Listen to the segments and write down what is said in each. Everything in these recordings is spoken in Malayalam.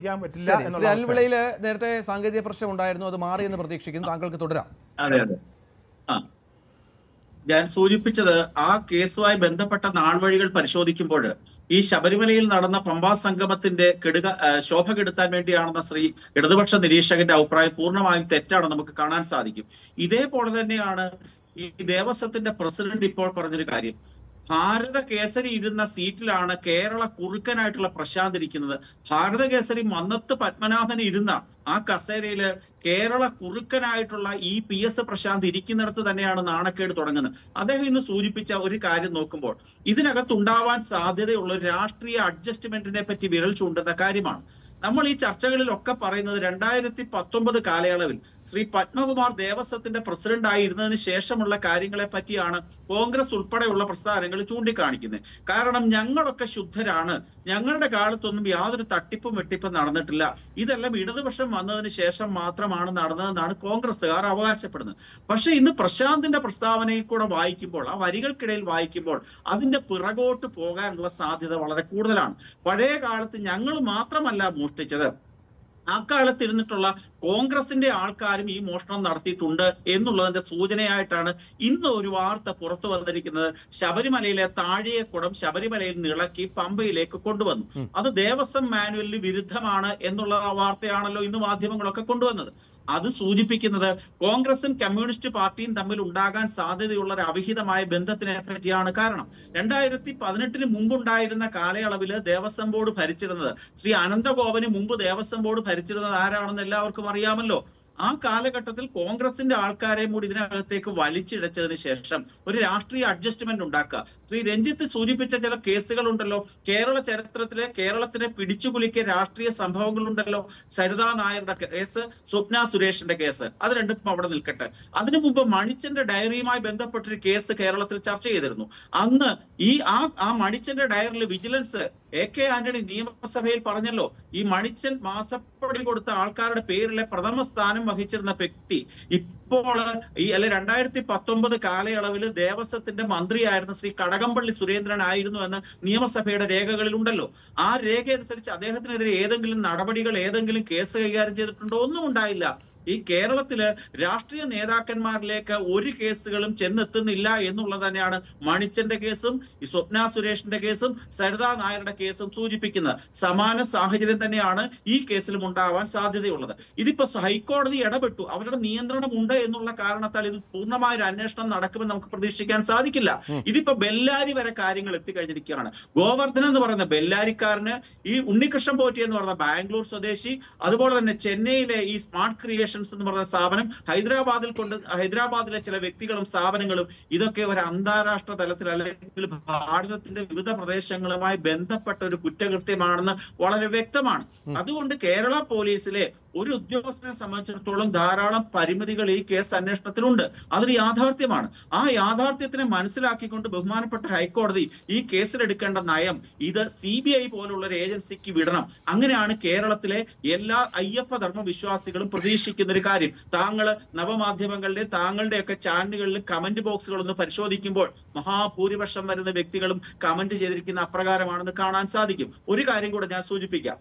പറ്റില്ല. അനിൽവിളയില് നേരത്തെ സാങ്കേതിക പ്രശ്നം ഉണ്ടായിരുന്നു, അത് മാറിയെന്ന് പ്രതീക്ഷിക്കുന്നു. താങ്കൾക്ക് തുടരാം. അതെ അതെ ഞാൻ സൂചിപ്പിച്ചത് ആ കേസുമായി ബന്ധപ്പെട്ട നാൾവഴികൾ പരിശോധിക്കുമ്പോൾ ഈ ശബരിമലയിൽ നടന്ന പമ്പാ സംഗമത്തിന്റെ ശോഭ കെടുത്താൻ വേണ്ടിയാണെന്ന ഇടതുപക്ഷ നിരീക്ഷകന്റെ അഭിപ്രായം പൂർണ്ണമായും തെറ്റാണെന്ന് നമുക്ക് കാണാൻ സാധിക്കും. ഇതേപോലെ തന്നെയാണ് ഈ ദേവസ്വത്തിന്റെ പ്രസിഡന്റ് ഇപ്പോൾ പറഞ്ഞൊരു കാര്യം. ഭാരത കേസരി ഇരുന്ന സീറ്റിലാണ് കേരള കുറുക്കനായിട്ടുള്ള പ്രശാന്ത് ഇരിക്കുന്നത്. ഭാരത കേസരി മന്നത്ത് പത്മനാഭൻ ഇരുന്ന ആ കസേരയില് കേരള കുറുക്കനായിട്ടുള്ള ഈ PS പ്രശാന്ത് ഇരിക്കുന്നിടത്ത് തന്നെയാണ് നാണക്കേട് തുടങ്ങുന്നത്. അദ്ദേഹം ഇന്ന് സൂചിപ്പിച്ച ഒരു കാര്യം നോക്കുമ്പോൾ ഇതിനകത്തുണ്ടാവാൻ സാധ്യതയുള്ള രാഷ്ട്രീയ അഡ്ജസ്റ്റ്മെന്റിനെ പറ്റി വിരൽ ചൂണ്ടുന്ന കാര്യമാണ്. നമ്മൾ ഈ ചർച്ചകളിലൊക്കെ പറയുന്നത് 2019 കാലയളവിൽ ശ്രീ പത്മകുമാർ ദേവസ്വത്തിന്റെ പ്രസിഡന്റ് ആയിരുന്നതിന് ശേഷമുള്ള കാര്യങ്ങളെ പറ്റിയാണ് കോൺഗ്രസ് ഉൾപ്പെടെയുള്ള പ്രസ്ഥാനങ്ങൾ ചൂണ്ടിക്കാണിക്കുന്നത്. കാരണം ഞങ്ങളൊക്കെ ശുദ്ധരാണ്, ഞങ്ങളുടെ കാലത്തൊന്നും യാതൊരു തട്ടിപ്പും വെട്ടിപ്പും നടന്നിട്ടില്ല, ഇതെല്ലാം ഇടതുപക്ഷം വന്നതിന് ശേഷം മാത്രമാണ് നടന്നതെന്നാണ് കോൺഗ്രസ്സുകാർ അവകാശപ്പെടുന്നത്. പക്ഷെ ഇന്ന് പ്രശാന്തിന്റെ പ്രസ്താവനയിൽ കൂടെ വായിക്കുമ്പോൾ, ആ വരികൾക്കിടയിൽ വായിക്കുമ്പോൾ അതിന്റെ പിറകോട്ട് പോകാനുള്ള സാധ്യത വളരെ കൂടുതലാണ്. പഴയ കാലത്ത് ഞങ്ങൾ മാത്രമല്ല മോഷ്ടിച്ചത്, അക്കാലത്ത് ഇരുന്നിട്ടുള്ള കോൺഗ്രസിന്റെ ആൾക്കാരും ഈ മോഷണം നടത്തിയിട്ടുണ്ട് എന്നുള്ളതിന്റെ സൂചനയായിട്ടാണ് ഇന്ന് ഒരു വാർത്ത പുറത്തു വന്നിരിക്കുന്നത്. ശബരിമലയിലെ താഴികക്കുടം ശബരിമലയിൽ നിന്ന് ഇളക്കി പമ്പയിലേക്ക് കൊണ്ടുവന്നു. അത് ദേവസ്വം മാനുവലിന് വിരുദ്ധമാണ് എന്നുള്ള വാർത്തയാണല്ലോ ഇന്ന് മാധ്യമങ്ങളൊക്കെ കൊണ്ടുവന്നത്. അത് സൂചിപ്പിക്കുന്നത് കോൺഗ്രസും കമ്മ്യൂണിസ്റ്റ് പാർട്ടിയും തമ്മിൽ ഉണ്ടാകാൻ സാധ്യതയുള്ള ഒരു അവിഹിതമായ ബന്ധത്തിനെ പറ്റിയാണ്. കാരണം 2018 മുമ്പുണ്ടായിരുന്ന കാലയളവിൽ ദേവസ്വം ബോർഡ് ഭരിച്ചിരുന്നത് ശ്രീ അനന്തഗോപന് മുമ്പ് ദേവസ്വം ബോർഡ് ഭരിച്ചിരുന്നത് ആരാണെന്ന് എല്ലാവർക്കും അറിയാമല്ലോ. ആ കാലഘട്ടത്തിൽ കോൺഗ്രസിന്റെ ആൾക്കാരെയും കൂടി ഇതിനകത്തേക്ക് വലിച്ചിഴച്ചതിന് ശേഷം ഒരു രാഷ്ട്രീയ അഡ്ജസ്റ്റ്മെന്റ് ഉണ്ടാക്കുക. ശ്രീ രഞ്ജിത്ത് സൂചിപ്പിച്ച ചില കേസുകൾ ഉണ്ടല്ലോ, കേരള ചരിത്രത്തിലെ കേരളത്തിനെ പിടിച്ചുകുലുക്കിയ രാഷ്ട്രീയ സംഭവങ്ങളുണ്ടല്ലോ. സരിതാ നായരുടെ കേസ്, സ്വപ്ന സുരേഷിന്റെ കേസ്, അത് രണ്ടും അവിടെ നിൽക്കട്ടെ. അതിനു മുമ്പ് മണിച്ചന്റെ ഡയറിയുമായി ബന്ധപ്പെട്ടൊരു കേസ് കേരളത്തിൽ ചർച്ച ചെയ്തിരുന്നു. അന്ന് ആ മണിച്ചന്റെ ഡയറിയിൽ വിജിലൻസ് AK ആന്റണി നിയമസഭയിൽ പറഞ്ഞല്ലോ, ഈ മണിച്ചൻ മാസപ്പടി കൊടുത്ത ആൾക്കാരുടെ പേരിലെ പ്രഥമ സ്ഥാനം വഹിച്ചിരുന്ന വ്യക്തി ഇപ്പോൾ 2019 കാലയളവിൽ ദേവസ്വത്തിന്റെ മന്ത്രിയായിരുന്ന ശ്രീ കടകംപള്ളി സുരേന്ദ്രൻ ആയിരുന്നു എന്ന് നിയമസഭയുടെ രേഖകളിൽ ഉണ്ടല്ലോ. ആ രേഖ അനുസരിച്ച് അദ്ദേഹത്തിനെതിരെ ഏതെങ്കിലും നടപടികൾ, ഏതെങ്കിലും കേസ് കൈകാര്യം ചെയ്തിട്ടുണ്ടോ? ഒന്നും ഉണ്ടായില്ല. ഈ കേരളത്തില് രാഷ്ട്രീയ നേതാക്കന്മാരിലേക്ക് ഒരു കേസുകളും ചെന്നെത്തുന്നില്ല എന്നുള്ളത് തന്നെയാണ് മണിച്ചന്റെ കേസും ഈ സ്വപ്ന സുരേഷിന്റെ കേസും സരിതാ നായരുടെ കേസും സൂചിപ്പിക്കുന്നത്. സമാന സാഹചര്യം തന്നെയാണ് ഈ കേസിലും ഉണ്ടാവാൻ സാധ്യതയുള്ളത്. ഇതിപ്പോ ഹൈക്കോടതി ഇടപെട്ടു, അവരുടെ നിയന്ത്രണം ഉണ്ട് എന്നുള്ള കാരണത്താൽ ഇത് പൂർണ്ണമായ ഒരു അന്വേഷണം നടക്കുമെന്ന് നമുക്ക് പ്രതീക്ഷിക്കാൻ സാധിക്കില്ല. ഇതിപ്പോ ബെല്ലാരി വരെ കാര്യങ്ങൾ എത്തിക്കഴിഞ്ഞിരിക്കുകയാണ്. ഗോവർദ്ധൻ എന്ന് പറയുന്ന ബെല്ലാരിക്കാരന് ഈ ഉണ്ണികൃഷ്ണൻ പോറ്റി എന്ന് പറയുന്ന ബാംഗ്ലൂർ സ്വദേശി, അതുപോലെ തന്നെ ചെന്നൈയിലെ ഈ സ്മാർട്ട് ക്രിയേഷൻ എന്ന് പറയുന്ന സ്ഥാപനം, ഹൈദരാബാദിലെ ചില വ്യക്തികളും സ്ഥാപനങ്ങളും, ഇതൊക്കെ ഒരു അന്താരാഷ്ട്ര തലത്തിൽ അല്ലെങ്കിൽ ഭാരതത്തിന്റെ വിവിധ പ്രദേശങ്ങളുമായി ബന്ധപ്പെട്ട ഒരു കുറ്റകൃത്യമാണെന്ന് വളരെ വ്യക്തമാണ്. അതുകൊണ്ട് കേരള പോലീസിലെ ഒരു ഉദ്യോഗസ്ഥനെ സംബന്ധിച്ചിടത്തോളം ധാരാളം പരിമിതികൾ ഈ കേസ് അന്വേഷണത്തിലുണ്ട്. അതൊരു യാഥാർത്ഥ്യമാണ്. ആ യാഥാർത്ഥ്യത്തിനെ മനസ്സിലാക്കിക്കൊണ്ട് ബഹുമാനപ്പെട്ട ഹൈക്കോടതി ഈ കേസിലെടുക്കേണ്ട നയം ഇത് CBI പോലുള്ള ഒരു ഏജൻസിക്ക് വിടണം. അങ്ങനെയാണ് കേരളത്തിലെ എല്ലാ അയ്യപ്പ ധർമ്മ വിശ്വാസികളും പ്രതീക്ഷിക്കുന്ന ഒരു കാര്യം. താങ്കൾ നവമാധ്യമങ്ങളിലെ താങ്കളുടെയൊക്കെ ചാനലുകളിൽ കമന്റ് ബോക്സുകളൊന്ന് പരിശോധിക്കുമ്പോൾ മഹാഭൂരിപക്ഷം വരുന്ന വ്യക്തികളും കമന്റ് ചെയ്തിരിക്കുന്ന അപ്രകാരമാണെന്ന് കാണാൻ സാധിക്കും. ഒരു കാര്യം കൂടെ ഞാൻ സൂചിപ്പിക്കാം.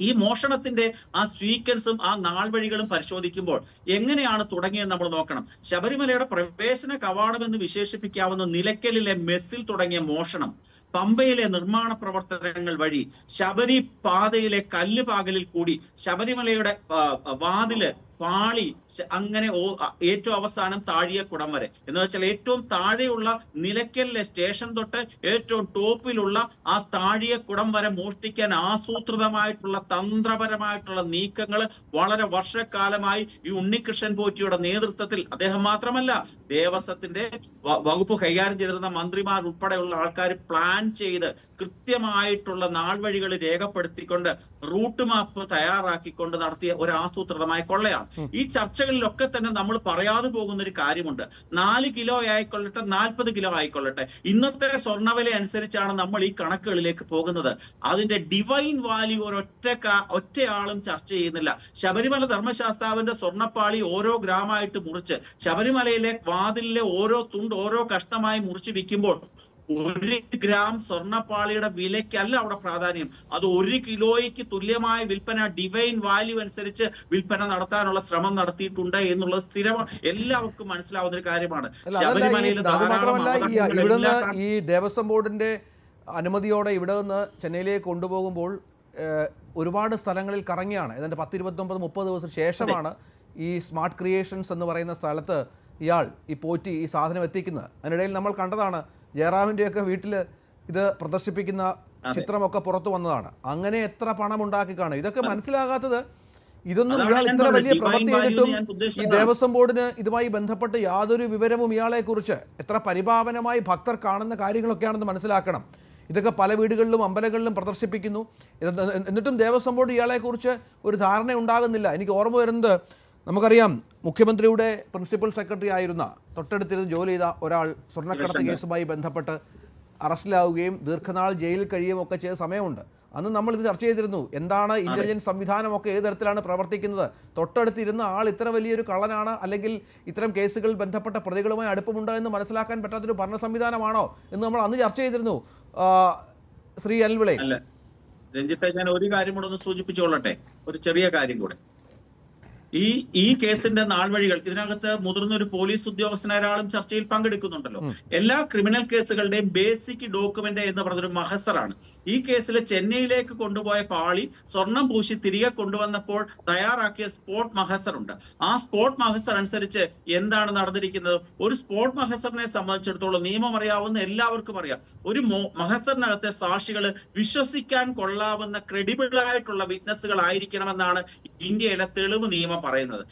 ഈ മോഷണത്തിന്റെ ആ സ്വീക്വൻസും ആ നാൾവഴികളും പരിശോധിക്കുമ്പോൾ എങ്ങനെയാണ് തുടങ്ങിയെന്ന് നമ്മൾ നോക്കണം. ശബരിമലയുടെ പ്രവേശന കവാടം എന്ന് വിശേഷിപ്പിക്കാവുന്ന നിലയ്ക്കലിലെ മെസ്സിൽ തുടങ്ങിയ മോഷണം, പമ്പയിലെ നിർമ്മാണ പ്രവർത്തനങ്ങൾ വഴി ശബരി പാതയിലെ കല്ലുപാകലിൽ കൂടി ശബരിമലയുടെ വാതില് പാളി, അങ്ങനെ ഏറ്റവും അവസാനം താഴികക്കുടം വരെ, എന്ന് വെച്ചാൽ ഏറ്റവും താഴെയുള്ള നിലയ്ക്കലിലെ സ്റ്റേഷൻ തൊട്ട് ഏറ്റവും ടോപ്പിലുള്ള ആ താഴികക്കുടം വരെ മോഷ്ടിക്കാൻ ആസൂത്രിതമായിട്ടുള്ള തന്ത്രപരമായിട്ടുള്ള നീക്കങ്ങൾ വളരെ വർഷക്കാലമായി ഈ ഉണ്ണികൃഷ്ണൻ പോറ്റിയുടെ നേതൃത്വത്തിൽ, അദ്ദേഹം മാത്രമല്ല ദേവസ്വത്തിന്റെ വകുപ്പ് കൈകാര്യം ചെയ്തിരുന്ന മന്ത്രിമാർ ഉൾപ്പെടെയുള്ള ആൾക്കാർ പ്ലാൻ ചെയ്ത് കൃത്യമായിട്ടുള്ള നാൾവഴികൾ രേഖപ്പെടുത്തിക്കൊണ്ട് റൂട്ട് മാപ്പ് തയ്യാറാക്കിക്കൊണ്ട് നടത്തിയ ഒരു ആസൂത്രിതമായ കൊള്ളയാണ്. ഈ ചർച്ചകളിലൊക്കെ തന്നെ നമ്മൾ പറയാതെ പോകുന്ന ഒരു കാര്യമുണ്ട്. 4 കിലോ ആയിക്കൊള്ളട്ടെ, 40 കിലോ ആയിക്കൊള്ളട്ടെ, ഇന്നത്തെ സ്വർണ്ണവില അനുസരിച്ചാണ് നമ്മൾ ഈ കണക്കുകളിലേക്ക് പോകുന്നത്. അതിന്റെ ഡിവൈൻ വാല്യൂ ഒറ്റയാളും ചർച്ച ചെയ്യുന്നില്ല. ശബരിമല ധർമ്മശാസ്താവിന്റെ സ്വർണ്ണപ്പാളി ഓരോ ഗ്രാമായിട്ട് മുറിച്ച് ശബരിമലയിലെ വാതിലിലെ ഓരോ തുണ്ട് ഓരോ കഷ്ണമായി മുറിച്ച് വിൽക്കുമ്പോൾ 1 ഗ്രാം സ്വർണ്ണപ്പാളിയുടെ വിലയ്ക്കല്ല അവിടെ പ്രാധാന്യം. അത് 1 കിലോയ്ക്ക് തുല്യമായ വിൽപ്പന ഡിവൈൻ വാല്യൂ അനുസരിച്ച് വിൽപ്പന നടത്താനുള്ള ശ്രമം നടത്തിയിട്ടുണ്ട് എന്നുള്ളത് സ്ഥിരം എല്ലാവർക്കും മനസ്സിലാവുന്ന ഒരു കാര്യമാണ്. ശബരിമലയിൽ ഇവിടുന്ന് ഈ ദേവസ്വം ബോർഡിന്റെ അനുമതിയോടെ ഇവിടെ നിന്ന് ചെന്നൈയിലേക്ക് കൊണ്ടുപോകുമ്പോൾ ഒരുപാട് സ്ഥലങ്ങളിൽ കറങ്ങിയാണ്. ഏതാണ്ട് 10-29-30 ദിവസത്തിന് ശേഷമാണ് ഈ സ്മാർട്ട് ക്രിയേഷൻസ് എന്ന് പറയുന്ന സ്ഥലത്ത് ഇയാൾ ഈ പോറ്റി ഈ സാധനം എത്തിക്കുന്നത്. അതിനിടയിൽ നമ്മൾ കണ്ടതാണ് ജയറാമിൻ്റെയൊക്കെ വീട്ടിൽ ഇത് പ്രദർശിപ്പിക്കുന്ന ചിത്രമൊക്കെ പുറത്തു വന്നതാണ്. അങ്ങനെ എത്ര പണം ഉണ്ടാക്കി കാണും. ഇതൊക്കെ മനസ്സിലാകാത്തത് ഇതൊന്നും ഇയാൾ ഇത്ര വലിയ പ്രവൃത്തി ചെയ്തിട്ടും ഈ ദേവസ്വം ബോർഡിന് ഇതുമായി ബന്ധപ്പെട്ട് യാതൊരു വിവരവും ഇയാളെക്കുറിച്ച് എത്ര പരിപാവനമായി ഭക്തർ കാണുന്ന കാര്യങ്ങളൊക്കെയാണെന്ന് മനസ്സിലാക്കണം. ഇതൊക്കെ പല വീടുകളിലും അമ്പലങ്ങളിലും പ്രദർശിപ്പിക്കുന്നു. എന്നിട്ടും ദേവസ്വം ബോർഡ് ഇയാളെക്കുറിച്ച് ഒരു ധാരണ ഉണ്ടാകുന്നില്ല. എനിക്ക് ഓർമ്മ വരുന്നത്, നമുക്കറിയാം മുഖ്യമന്ത്രിയുടെ പ്രിൻസിപ്പൽ സെക്രട്ടറി ആയിരുന്ന തൊട്ടടുത്തിരുന്ന് ജോലി ചെയ്ത ഒരാൾ സ്വർണ്ണക്കടത്ത് കേസുമായി ബന്ധപ്പെട്ട് അറസ്റ്റിലാവുകയും ദീർഘനാൾ ജയിലിൽ കഴിയുകയും ഒക്കെ ചെയ്ത സമയമുണ്ട്. അന്ന് നമ്മൾ ഇത് ചർച്ച ചെയ്തിരുന്നു. എന്താണ് ഇന്റലിജൻസ് സംവിധാനമൊക്കെ ഏത് തരത്തിലാണ് പ്രവർത്തിക്കുന്നത്, തൊട്ടടുത്തിരുന്ന ആൾ ഇത്ര വലിയൊരു കള്ളനാണ് അല്ലെങ്കിൽ ഇത്തരം കേസുകളിൽ ബന്ധപ്പെട്ട പ്രതികളുമായി അടുപ്പമുണ്ടോ എന്ന് മനസ്സിലാക്കാൻ പറ്റാത്തൊരു ഭരണ സംവിധാനമാണോ എന്ന് നമ്മൾ അന്ന് ചർച്ച ചെയ്തിരുന്നു. ശ്രീ അനിൽവിളെ, രഞ്ജിത്തെ, ഞാൻ ഒരു കാര്യം കൂടെ ഒന്ന് സൂചിപ്പിച്ചോളട്ടെ, ഒരു ചെറിയ കാര്യം കൂടെ. ഈ കേസിന്റെ നാൾവഴികൾ, ഇതിനകത്ത് മുതിർന്ന ഒരു പോലീസ് ഉദ്യോഗസ്ഥനായ ഒരാളും ചർച്ചയിൽ പങ്കെടുക്കുന്നുണ്ടല്ലോ. എല്ലാ ക്രിമിനൽ കേസുകളുടെയും ബേസിക് ഡോക്യുമെന്റ് എന്ന് പറഞ്ഞൊരു മഹസറാണ്. ഈ കേസിൽ ചെന്നൈയിലേക്ക് കൊണ്ടുപോയ പാളി സ്വർണം പൂശി തിരികെ കൊണ്ടുവന്നപ്പോൾ തയ്യാറാക്കിയ സ്പോട്ട് മഹസർ ഉണ്ട്. ആ സ്പോട്ട് മഹസർ അനുസരിച്ച് എന്താണ് നടന്നിരിക്കുന്നത്? ഒരു സ്പോട്ട് മഹസറിനെ സംബന്ധിച്ചിടത്തോളം നിയമം അറിയാവുന്ന എല്ലാവർക്കും അറിയാം, ഒരു മഹസറിനകത്തെ സാക്ഷികൾ വിശ്വസിക്കാൻ കൊള്ളാവുന്ന ക്രെഡിബിൾ ആയിട്ടുള്ള വിറ്റ്നസ്സുകൾ ആയിരിക്കണമെന്നാണ് ഇന്ത്യയിലെ തെളിവ് നിയമം പറയുന്നത്.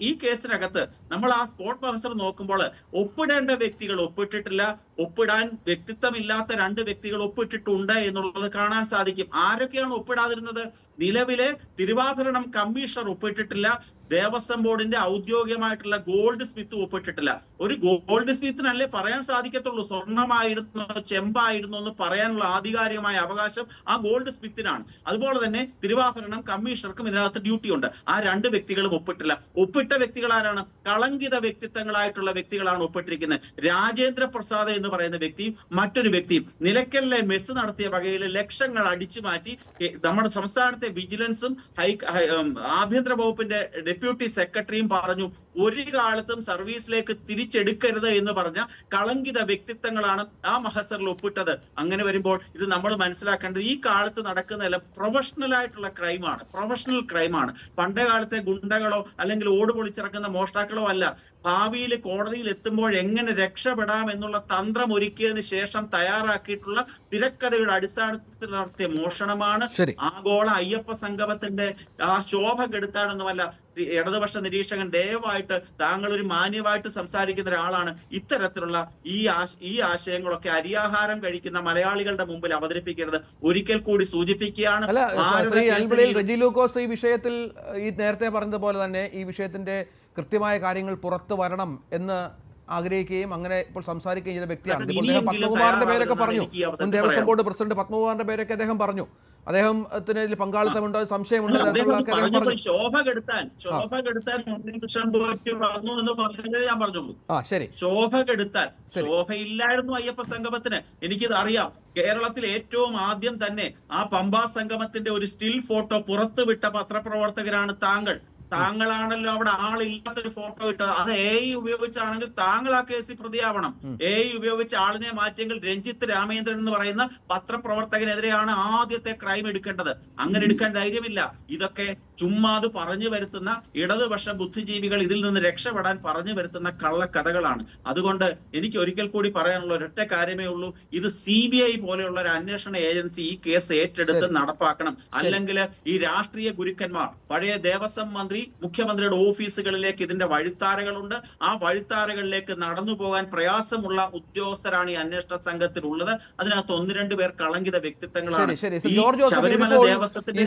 ഈ കേസിനകത്ത് നമ്മൾ ആ സ്പോട്ട് മഹസർ നോക്കുമ്പോൾ ഒപ്പിടേണ്ട വ്യക്തികൾ ഒപ്പിട്ടിട്ടില്ല, ഒപ്പിടാൻ വ്യക്തിത്വമില്ലാത്ത 2 വ്യക്തികൾ ഒപ്പിട്ടിട്ടുണ്ട് എന്നുള്ളത് കാണാൻ സാധിക്കും. ആരൊക്കെയാണ് ഒപ്പിടാതിരുന്നത്? നിലവിലെ തിരുവാഭരണം കമ്മീഷണർ ഒപ്പിട്ടിട്ടില്ല, ദേവസ്വം ബോർഡിന്റെ ഔദ്യോഗികമായിട്ടുള്ള ഗോൾഡ് സ്മിത്ത് ഒപ്പിട്ടിട്ടില്ല. ഒരു ഗോൾഡ് സ്മിത്തിനല്ലേ പറയാൻ സാധിക്കത്തുള്ളൂ സ്വർണമായിരുന്നു ചെമ്പായിരുന്നു എന്ന് പറയാനുള്ള ആധികാരികമായ അവകാശം ആ ഗോൾഡ് സ്മിത്തിനാണ്. അതുപോലെ തന്നെ തിരുവാഭരണം കമ്മീഷണർക്കും ഇതിനകത്ത് ഡ്യൂട്ടി ഉണ്ട്. ആ 2 വ്യക്തികളും ഒപ്പിട്ടില്ല. ഒപ്പിട്ട വ്യക്തികൾ ആരാണ്? കളങ്കിത വ്യക്തിത്വങ്ങളായിട്ടുള്ള വ്യക്തികളാണ് ഒപ്പിട്ടിരിക്കുന്നത്. രാജേന്ദ്ര പ്രസാദ് എന്ന് പറയുന്ന വ്യക്തിയും മറ്റൊരു വ്യക്തിയും നിലയ്ക്കലിലെ മെസ് നടത്തിയ വകയിൽ ലക്ഷങ്ങൾ അടിച്ചു മാറ്റി നമ്മുടെ സംസ്ഥാനത്തെ വിജിലൻസും ആഭ്യന്തര വകുപ്പിന്റെ ഡെപ്യൂട്ടി സെക്രട്ടറിയും പറഞ്ഞു ഒരു കാലത്തും സർവീസിലേക്ക് തിരിച്ചെടുക്കരുത് എന്ന് പറഞ്ഞ കളങ്കിത വ്യക്തിത്വങ്ങളാണ് ആ മഹസറിൽ ഒപ്പിട്ടത്. അങ്ങനെ വരുമ്പോൾ ഇത് നമ്മൾ മനസ്സിലാക്കേണ്ടത് ഈ കാലത്ത് നടക്കുന്നതെല്ലാം പ്രൊഫഷണൽ ആയിട്ടുള്ള ക്രൈമാണ്, പ്രൊഫഷണൽ ക്രൈമാണ്. പണ്ടേ കാലത്തെ ഗുണ്ടകളോ അല്ലെങ്കിൽ ഓട് പൊളിച്ചിറക്കുന്ന മോഷ്ടാക്കളോ അല്ല. ഭാവിയിൽ കോടതിയിൽ എത്തുമ്പോൾ എങ്ങനെ രക്ഷപ്പെടാം എന്നുള്ള തന്ത്രം ഒരുക്കിയതിനു ശേഷം തയ്യാറാക്കിയിട്ടുള്ള തിരക്കഥയുടെ അടിസ്ഥാനത്തിൽ നടത്തിയ മോഷണമാണ്. ആഗോള അയ്യപ്പ സംഗമത്തിന്റെ ആ ശോഭ കെടുത്താനൊന്നുമല്ല. ഇടതുപക്ഷ നിരീക്ഷകൻ ദയവായിട്ട്, താങ്കൾ ഒരു മാന്യമായിട്ട് സംസാരിക്കുന്ന ഒരാളാണ്, ഇത്തരത്തിലുള്ള ഈ ആശയങ്ങളൊക്കെ അരിയാഹാരം കഴിക്കുന്ന മലയാളികളുടെ മുമ്പിൽ അവതരിപ്പിക്കരുത്. ഒരിക്കൽ കൂടി സൂചിപ്പിക്കുകയാണ്. റെജി ലൂക്കോസ് ഈ വിഷയത്തിൽ ഈ നേരത്തെ പറഞ്ഞതുപോലെ തന്നെ ഈ വിഷയത്തിന്റെ കൃത്യമായ കാര്യങ്ങൾ പുറത്തു വരണം എന്ന് ആഗ്രഹിക്കുകയും അങ്ങനെ ഇപ്പോൾ സംസാരിക്കുകയും ചെയ്ത വ്യക്തിയാണ്. പത്മകുമാറിന്റെ പേരൊക്കെ പറഞ്ഞു, ദേവസ്വം ബോർഡ് പ്രസിഡന്റ് പത്മകുമാറിന്റെ പേരൊക്കെ അദ്ദേഹം പറഞ്ഞു. അദ്ദേഹത്തിന് ഇതിൽ പങ്കാളിത്തമുണ്ടോ, സംശയമുണ്ടോ? ശോഭ കെടുത്താൻ ഞാൻ പറഞ്ഞോളൂ. ശോഭയില്ലായിരുന്നു അയ്യപ്പ സംഗമത്തിന്. എനിക്കിത് അറിയാം. കേരളത്തിൽ ഏറ്റവും ആദ്യം തന്നെ ആ പമ്പാ സംഗമത്തിന്റെ ഒരു സ്റ്റിൽ ഫോട്ടോ പുറത്തുവിട്ട പത്രപ്രവർത്തകരാണ് താങ്കൾ. താങ്കളാണല്ലോ അവിടെ ആളില്ലാത്തൊരു ഫോട്ടോ ഇട്ടത്. അത് AI ഉപയോഗിച്ചാണെങ്കിൽ താങ്കൾ ആ കേസിൽ പ്രതിയാവണം. AI ഉപയോഗിച്ച് ആളിനെ മാറ്റിയെങ്കിൽ രഞ്ജിത്ത് രാമേന്ദ്രൻ എന്ന് പറയുന്ന പത്രപ്രവർത്തകനെതിരെയാണ് ആദ്യത്തെ ക്രൈം എടുക്കേണ്ടത്. അങ്ങനെ എടുക്കാൻ ധൈര്യമില്ല. ഇതൊക്കെ ചുമ്മാ അത് പറഞ്ഞു വരുത്തുന്ന ഇടതുപക്ഷ ബുദ്ധിജീവികൾ ഇതിൽ നിന്ന് രക്ഷപ്പെടാൻ പറഞ്ഞു വരുത്തുന്ന കള്ളക്കഥകളാണ്. അതുകൊണ്ട് എനിക്ക് ഒരിക്കൽ കൂടി പറയാനുള്ള ഒരൊറ്റ കാര്യമേ ഉള്ളൂ, ഇത് CBI പോലെയുള്ള ഒരു അന്വേഷണ ഏജൻസി ഈ കേസ് ഏറ്റെടുത്ത് നടപ്പാക്കണം. അല്ലെങ്കിൽ ഈ രാഷ്ട്രീയ ഗുരുക്കന്മാർ, പഴയ ദേവസ്വം മന്ത്രി, മുഖ്യമന്ത്രിയുടെ ഓഫീസുകളിലേക്ക് ഇതിന്റെ വഴിത്താരകളുണ്ട്. ആ വഴിത്താരകളിലേക്ക് നടന്നു പോകാൻ പ്രയാസമുള്ള ഉദ്യോഗസ്ഥരാണ് ഈ അന്വേഷണ സംഘത്തിലുള്ളത്. അതിനകത്ത് 1-2 പേർ കളങ്കിത വ്യക്തിത്വങ്ങളാണ്. ശബരിമല ദേവസ്വത്തിന്റെ